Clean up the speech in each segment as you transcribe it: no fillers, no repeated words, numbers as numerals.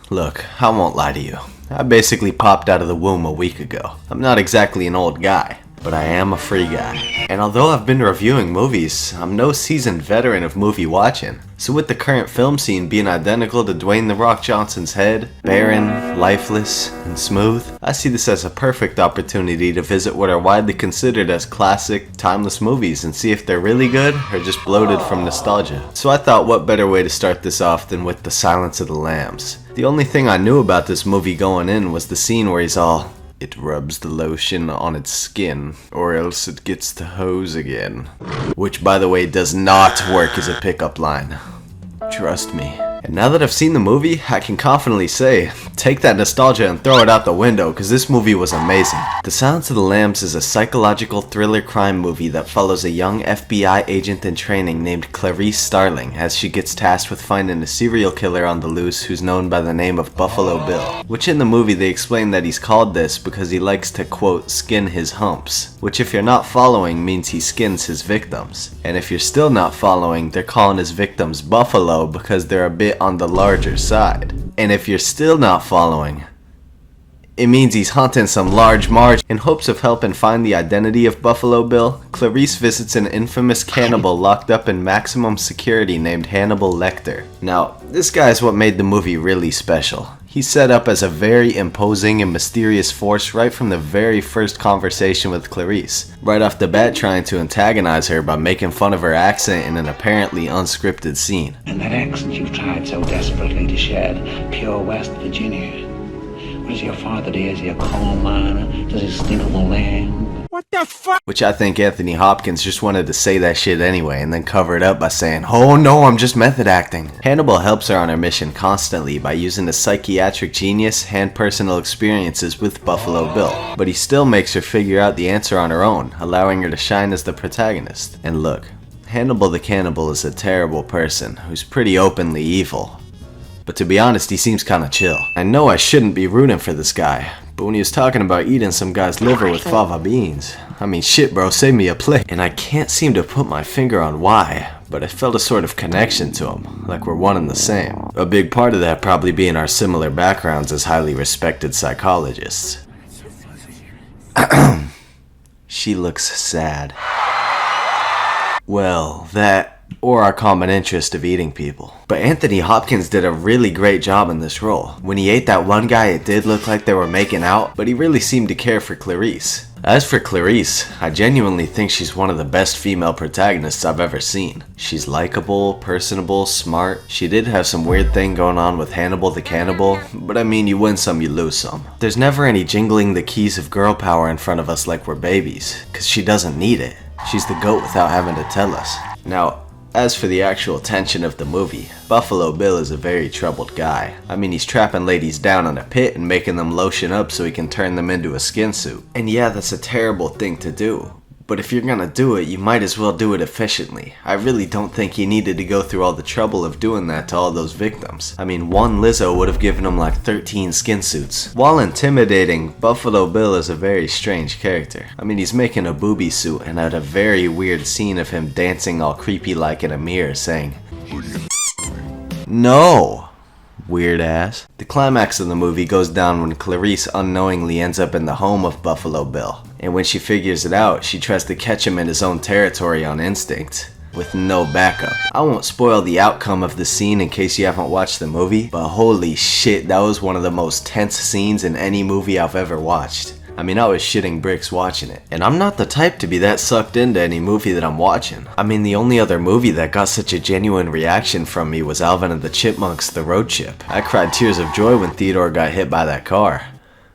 Look, I won't lie to you. I basically popped out of the womb a week ago. I'm not exactly an old guy, but I am a free guy. And although I've been reviewing movies, I'm no seasoned veteran of movie watching. So with the current film scene being identical to Dwayne "The Rock" Johnson's head, barren, lifeless, and smooth, I see this as a perfect opportunity to visit what are widely considered as classic, timeless movies and see if they're really good or just bloated from nostalgia. So I thought, what better way to start this off than with The Silence of the Lambs. The only thing I knew about this movie going in was the scene where he's all, "It rubs the lotion on its skin, or else it gets the hose again." Which, by the way, does not work as a pickup line. Trust me. And now that I've seen the movie, I can confidently say, take that nostalgia and throw it out the window, because this movie was amazing. The Silence of the Lambs is a psychological thriller crime movie that follows a young FBI agent in training named Clarice Starling as she gets tasked with finding a serial killer on the loose who's known by the name of Buffalo Bill. Which in the movie they explain that he's called this because he likes to, quote, skin his humps. Which if you're not following means he skins his victims. And if you're still not following, they're calling his victims Buffalo because they're a bit on the larger side. And if you're still not following, it means he's hunting some large marge. In hopes of helping find the identity of Buffalo Bill, Clarice visits an infamous cannibal locked up in maximum security named Hannibal Lecter. Now, this guy is what made the movie really special. He's set up as a very imposing and mysterious force right from the very first conversation with Clarice, right off the bat trying to antagonize her by making fun of her accent in an apparently unscripted scene. And that accent you've tried so desperately to shed, pure West Virginia. What does your father do? Is he a coal miner? Does he stink of the land? What the fuck? Which I think Anthony Hopkins just wanted to say that shit anyway and then cover it up by saying, "Oh no, I'm just method acting." Hannibal helps her on her mission constantly by using his psychiatric genius and personal experiences with Buffalo Bill, but he still makes her figure out the answer on her own, allowing her to shine as the protagonist. And look, Hannibal the Cannibal is a terrible person who's pretty openly evil. But to be honest, he seems kinda chill. I know I shouldn't be rooting for this guy, but when he was talking about eating some guy's liver with fava beans, I mean shit bro, save me a plate. And I can't seem to put my finger on why, but I felt a sort of connection to him, like we're one and the same. A big part of that probably being our similar backgrounds as highly respected psychologists. She looks sad. Well, that, or our common interest of eating people. But Anthony Hopkins did a really great job in this role. When he ate that one guy, it did look like they were making out, but he really seemed to care for Clarice. As for Clarice, I genuinely think she's one of the best female protagonists I've ever seen. She's likable, personable, smart. She did have some weird thing going on with Hannibal the Cannibal, but I mean, you win some, you lose some. There's never any jingling the keys of girl power in front of us like we're babies, cause she doesn't need it. She's the goat without having to tell us. Now, as for the actual tension of the movie, Buffalo Bill is a very troubled guy. I mean, he's trapping ladies down in a pit and making them lotion up so he can turn them into a skin suit. And yeah, that's a terrible thing to do. But if you're gonna do it, you might as well do it efficiently. I really don't think he needed to go through all the trouble of doing that to all those victims. I mean, one Lizzo would have given him like 13 skin suits. While intimidating, Buffalo Bill is a very strange character. I mean, he's making a booby suit and had a very weird scene of him dancing all creepy like in a mirror saying, "No!" Weird ass. The climax of the movie goes down when Clarice unknowingly ends up in the home of Buffalo Bill. And when she figures it out, she tries to catch him in his own territory on instinct, with no backup. I won't spoil the outcome of the scene in case you haven't watched the movie, but holy shit, that was one of the most tense scenes in any movie I've ever watched. I mean, I was shitting bricks watching it. And I'm not the type to be that sucked into any movie that I'm watching. I mean, the only other movie that got such a genuine reaction from me was Alvin and the Chipmunks' The Road Trip. I cried tears of joy when Theodore got hit by that car.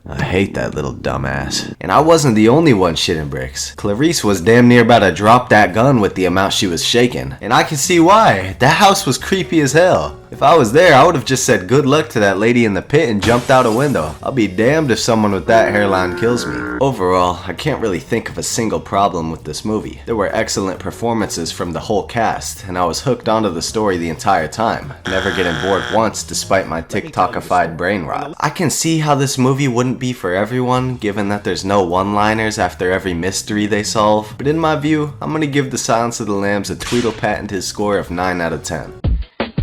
I hate that little dumbass. And I wasn't the only one shitting bricks. Clarice was damn near about to drop that gun with the amount she was shaking. And I can see why. That house was creepy as hell. If I was there, I would have just said good luck to that lady in the pit and jumped out a window. I'll be damned if someone with that hairline kills me. Overall, I can't really think of a single problem with this movie. There were excellent performances from the whole cast, and I was hooked onto the story the entire time, never getting bored once despite my TikTokified brain rot. I can see how this movie wouldn't be for everyone, given that there's no one-liners after every mystery they solve, but in my view, I'm gonna give The Silence of the Lambs a Tweedle patented score of 9 out of 10.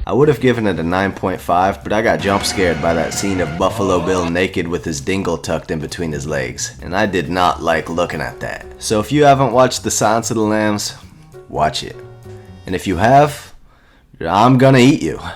I would have given it a 9.5, but I got jump scared by that scene of Buffalo Bill naked with his dingle tucked in between his legs, and I did not like looking at that. So if you haven't watched The Silence of the Lambs, watch it. And if you have, I'm gonna eat you.